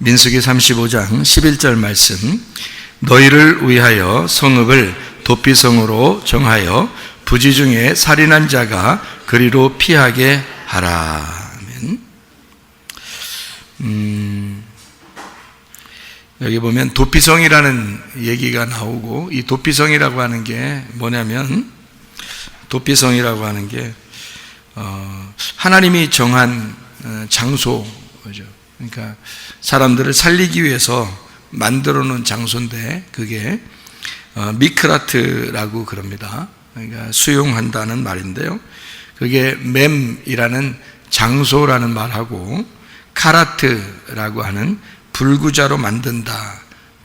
민수기 35장 11절 말씀. 너희를 위하여 성읍을 도피성으로 정하여 부지 중에 살인한 자가 그리로 피하게 하라. 아멘. 여기 보면 도피성이라는 얘기가 나오고, 이 도피성이라고 하는 게 뭐냐면, 도피성이라고 하는 게 하나님이 정한 장소죠. 그러니까 사람들을 살리기 위해서 만들어 놓은 장소인데, 그게 미크라트라고 그럽니다. 그러니까 수용한다는 말인데요, 그게 맴이라는 장소라는 말하고 카라트라고 하는 불구자로 만든다,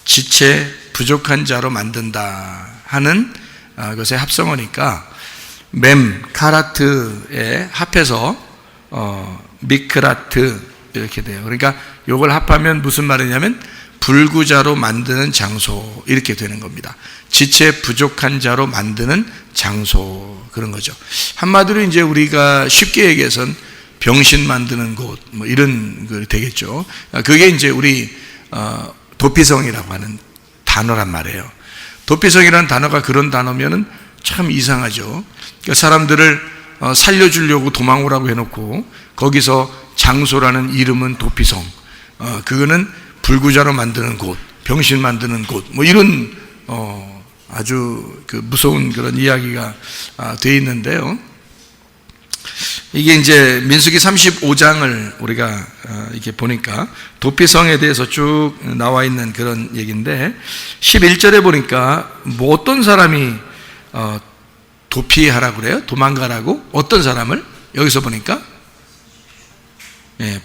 지체 부족한 자로 만든다 하는 것의 합성어니까 맴, 카라트에 합해서 미크라트 이렇게 돼요. 그러니까 이걸 합하면 무슨 말이냐면 불구자로 만드는 장소, 이렇게 되는 겁니다. 지체 부족한 자로 만드는 장소, 그런 거죠. 한마디로 이제 우리가 쉽게 얘기해서는 병신 만드는 곳, 뭐 이런 거 되겠죠. 그게 이제 우리 도피성이라고 하는 단어란 말이에요. 도피성이라는 단어가 그런 단어면은 참 이상하죠. 그러니까 사람들을 살려주려고 도망오라고 해놓고 거기서 장소라는 이름은 도피성, 그거는 불구자로 만드는 곳, 병신 만드는 곳, 뭐 이런 아주 그 무서운 그런 이야기가 되어 있는데요. 이게 이제 민수기 35장을 우리가 이렇게 보니까 도피성에 대해서 쭉 나와 있는 그런 얘기인데, 11절에 보니까 뭐 어떤 사람이 도피하라고 그래요? 도망가라고? 어떤 사람을? 여기서 보니까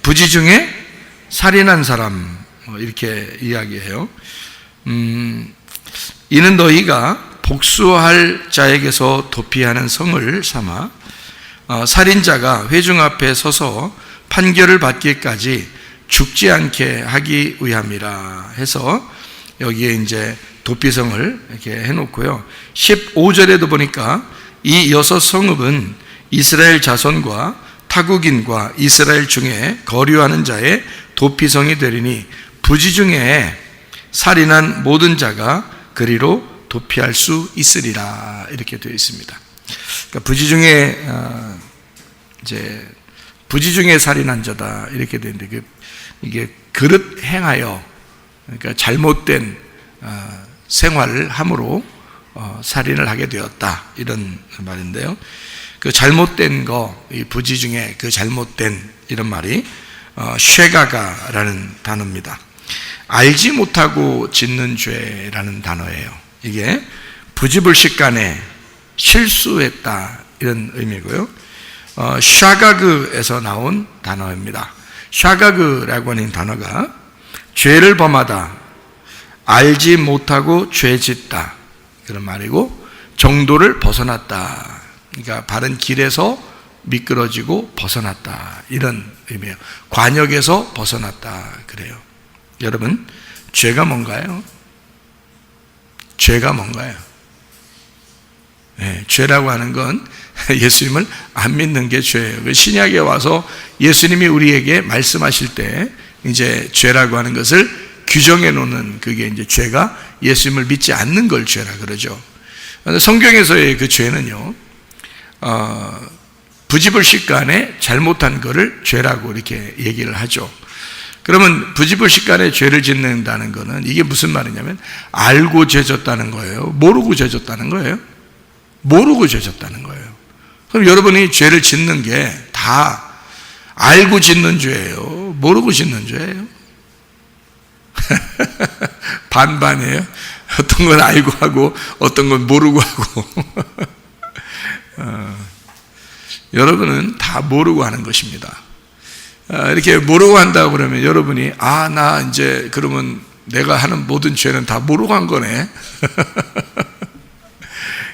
부지 중에 살인한 사람, 이렇게 이야기해요. 이는 너희가 복수할 자에게서 도피하는 성을 삼아 살인자가 회중 앞에 서서 판결을 받기까지 죽지 않게 하기 위함이라 해서 여기에 이제 도피성을 이렇게 해놓고요. 15절에도 보니까 이 6성읍은 이스라엘 자손과 타국인과 이스라엘 중에 거류하는 자의 도피성이 되리니 부지 중에 살인한 모든 자가 그리로 도피할 수 있으리라, 이렇게 되어 있습니다. 그러니까 부지 중에 이제 부지 중에 살인한 자다, 이렇게 되는데, 이게 그릇 행하여, 그러니까 잘못된 생활을 함으로 살인을 하게 되었다, 이런 말인데요. 그 잘못된 거, 이 부지 중에 그 잘못된, 이런 말이 쉐가가라는 단어입니다. 알지 못하고 짓는 죄라는 단어예요. 이게 부지불식간에 실수했다, 이런 의미고요. 샤가그에서 나온 단어입니다. 샤가그라고 하는 단어가 죄를 범하다, 알지 못하고 죄 짓다, 그런 말이고, 정도를 벗어났다, 그러니까 바른 길에서 미끄러지고 벗어났다, 이런 의미예요. 관역에서 벗어났다, 그래요. 여러분, 죄가 뭔가요? 죄가 뭔가요? 죄라고 하는 건 예수님을 안 믿는 게 죄예요. 신약에 와서 예수님이 우리에게 말씀하실 때 이제 죄라고 하는 것을 규정해 놓는, 그게 이제 죄가 예수님을 믿지 않는 걸 죄라 그러죠. 성경에서의 그 죄는요, 부지불식간에 잘못한 거를 죄라고 이렇게 얘기를 하죠. 그러면 부지불식간에 죄를 짓는다는 거는 이게 무슨 말이냐면 알고 죄 졌다는 거예요? 모르고 죄 졌다는 거예요? 모르고 죄 졌다는 거예요. 그럼 여러분이 죄를 짓는 게 다 알고 짓는 죄예요? 모르고 짓는 죄예요? 반반이에요. 어떤 건 알고 하고 어떤 건 모르고 하고 여러분은 다 모르고 하는 것입니다. 이렇게 모르고 한다고 그러면 여러분이 나 이제 그러면 내가 하는 모든 죄는 다 모르고 한 거네.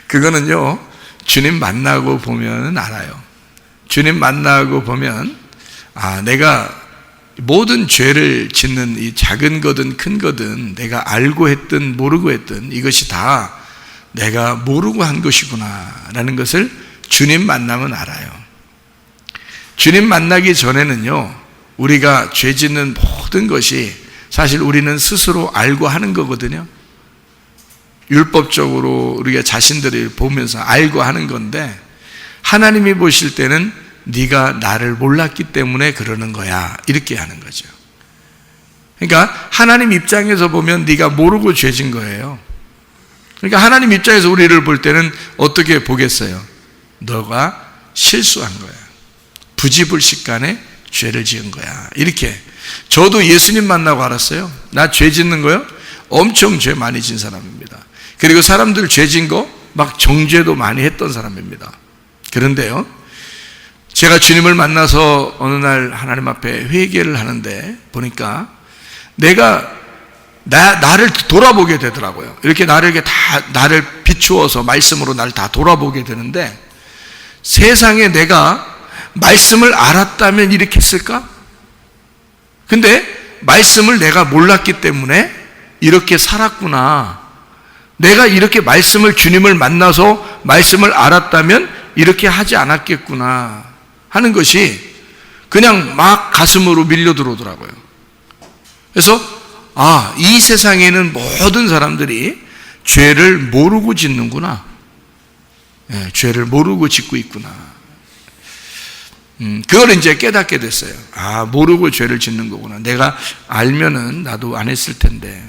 그거는요, 주님 만나고 보면 알아요. 주님 만나고 보면 내가 모든 죄를 짓는 이 작은 거든 큰 거든 내가 알고 했든 모르고 했든 이것이 다 내가 모르고 한 것이구나 라는 것을 주님 만나면 알아요. 주님 만나기 전에는요, 우리가 죄 짓는 모든 것이 사실 우리는 스스로 알고 하는 거거든요. 율법적으로 우리가 자신들이 보면서 알고 하는 건데, 하나님이 보실 때는 네가 나를 몰랐기 때문에 그러는 거야, 이렇게 하는 거죠. 그러니까 하나님 입장에서 보면 네가 모르고 죄진 거예요. 그러니까 하나님 입장에서 우리를 볼 때는 어떻게 보겠어요? 너가 실수한 거야, 부지불식간에 죄를 지은 거야, 이렇게. 저도 예수님 만나고 알았어요. 나 죄 짓는 거요? 엄청 죄 많이 진 사람입니다. 그리고 사람들 죄 진 거 막 정죄도 많이 했던 사람입니다. 그런데요, 제가 주님을 만나서 어느 날 하나님 앞에 회개를 하는데 보니까 내가 나를 돌아보게 되더라고요. 이렇게 나를 비추어서 말씀으로 나를 다 돌아보게 되는데, 세상에 내가 말씀을 알았다면 이렇게 했을까? 근데 말씀을 내가 몰랐기 때문에 이렇게 살았구나. 내가 이렇게 주님을 만나서 말씀을 알았다면 이렇게 하지 않았겠구나 하는 것이 그냥 막 가슴으로 밀려 들어오더라고요. 그래서 이 세상에는 모든 사람들이 죄를 모르고 짓는구나. 죄를 모르고 짓고 있구나. 그걸 이제 깨닫게 됐어요. 모르고 죄를 짓는 거구나. 내가 알면은 나도 안 했을 텐데.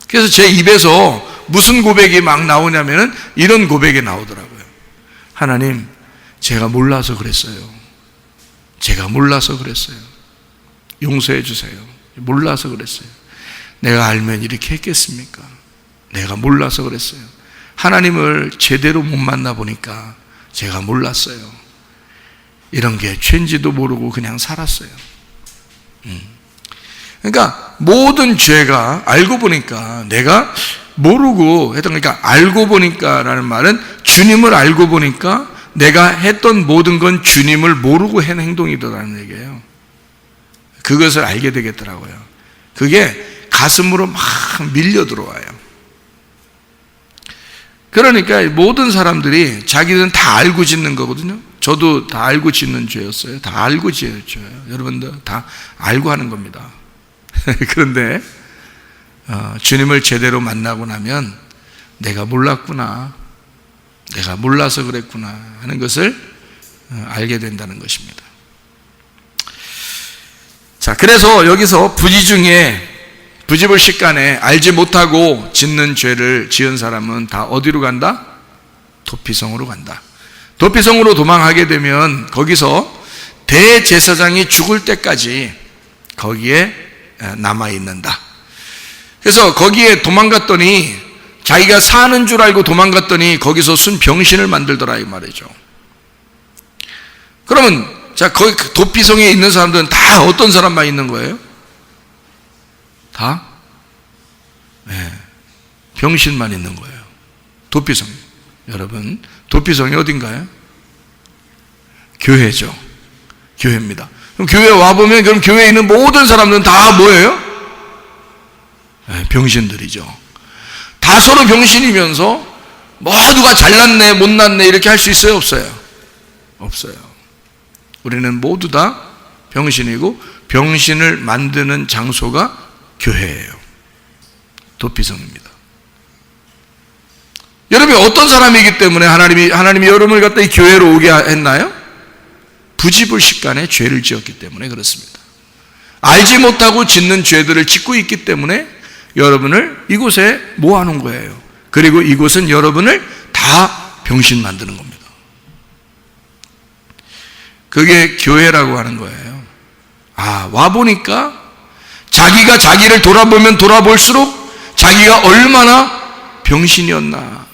그래서 제 입에서 무슨 고백이 막 나오냐면은 이런 고백이 나오더라고요. 하나님, 제가 몰라서 그랬어요. 제가 몰라서 그랬어요. 용서해 주세요. 몰라서 그랬어요. 내가 알면 이렇게 했겠습니까? 내가 몰라서 그랬어요. 하나님을 제대로 못 만나보니까 제가 몰랐어요. 이런 게 죄인지도 모르고 그냥 살았어요. 그러니까 모든 죄가 알고 보니까, 내가 모르고 했던, 그러니까 알고 보니까 라는 말은 주님을 알고 보니까 내가 했던 모든 건 주님을 모르고 한 행동이더라는 얘기예요. 그것을 알게 되겠더라고요. 그게 가슴으로 막 밀려 들어와요. 그러니까 모든 사람들이 자기들은 다 알고 짓는 거거든요. 저도 다 알고 짓는 죄였어요. 다 알고 짓는 죄예요. 여러분들 다 알고 하는 겁니다. 그런데 주님을 제대로 만나고 나면 내가 몰랐구나, 내가 몰라서 그랬구나 하는 것을 알게 된다는 것입니다. 자, 그래서 여기서 부지불식간에 알지 못하고 짓는 죄를 지은 사람은 다 어디로 간다? 도피성으로 간다. 도피성으로 도망하게 되면 거기서 대제사장이 죽을 때까지 거기에 남아있는다. 그래서 거기에 도망갔더니, 자기가 사는 줄 알고 도망갔더니 거기서 순 병신을 만들더라, 이 말이죠. 그러면 자, 거기 도피성에 있는 사람들은 다 어떤 사람만 있는 거예요? 다? 병신만 있는 거예요. 도피성. 여러분, 도피성이 어딘가요? 교회죠. 교회입니다. 그럼 교회에 와보면, 그럼 교회에 있는 모든 사람들은 다 뭐예요? 병신들이죠. 다 서로 병신이면서 모두가 잘났네, 못났네 이렇게 할 수 있어요, 없어요? 없어요. 우리는 모두 다 병신이고, 병신을 만드는 장소가 교회예요. 도피성입니다. 여러분이 어떤 사람이기 때문에 하나님이 여러분을 갖다 이 교회로 오게 했나요? 부지불식간에 죄를 지었기 때문에 그렇습니다. 알지 못하고 짓는 죄들을 짓고 있기 때문에 여러분을 이곳에 모아놓은 거예요. 그리고 이곳은 여러분을 다 병신 만드는 겁니다. 그게 교회라고 하는 거예요. 와보니까 자기가 자기를 돌아보면 돌아볼수록 자기가 얼마나 병신이었나,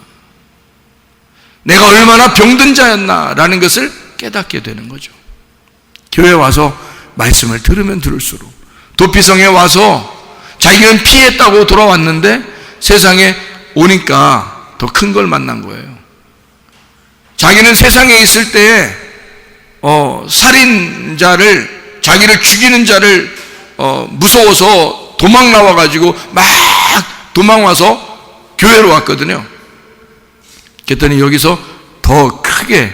내가 얼마나 병든 자였나 라는 것을 깨닫게 되는 거죠. 교회에 와서 말씀을 들으면 들을수록, 도피성에 와서 자기는 피했다고 돌아왔는데 세상에 오니까 더 큰 걸 만난 거예요. 자기는 세상에 있을 때 살인자를, 자기를 죽이는 자를 무서워서 도망 나와가지고 막 도망와서 교회로 왔거든요. 그랬더니 여기서 더 크게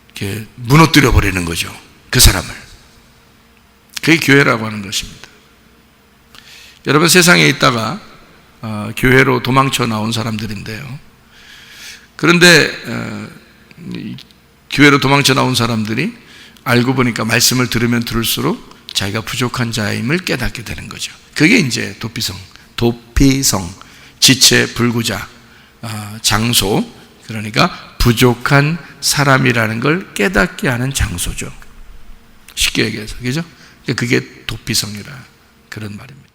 이렇게 무너뜨려 버리는 거죠, 그 사람을. 그게 교회라고 하는 것입니다. 여러분 세상에 있다가 교회로 도망쳐 나온 사람들인데요. 그런데 교회로 도망쳐 나온 사람들이 알고 보니까 말씀을 들으면 들을수록 자기가 부족한 자임을 깨닫게 되는 거죠. 그게 이제 도피성, 지체, 불구자, 장소, 그러니까 부족한 사람이라는 걸 깨닫게 하는 장소죠. 쉽게 얘기해서, 그죠? 그게 도피성이라 그런 말입니다.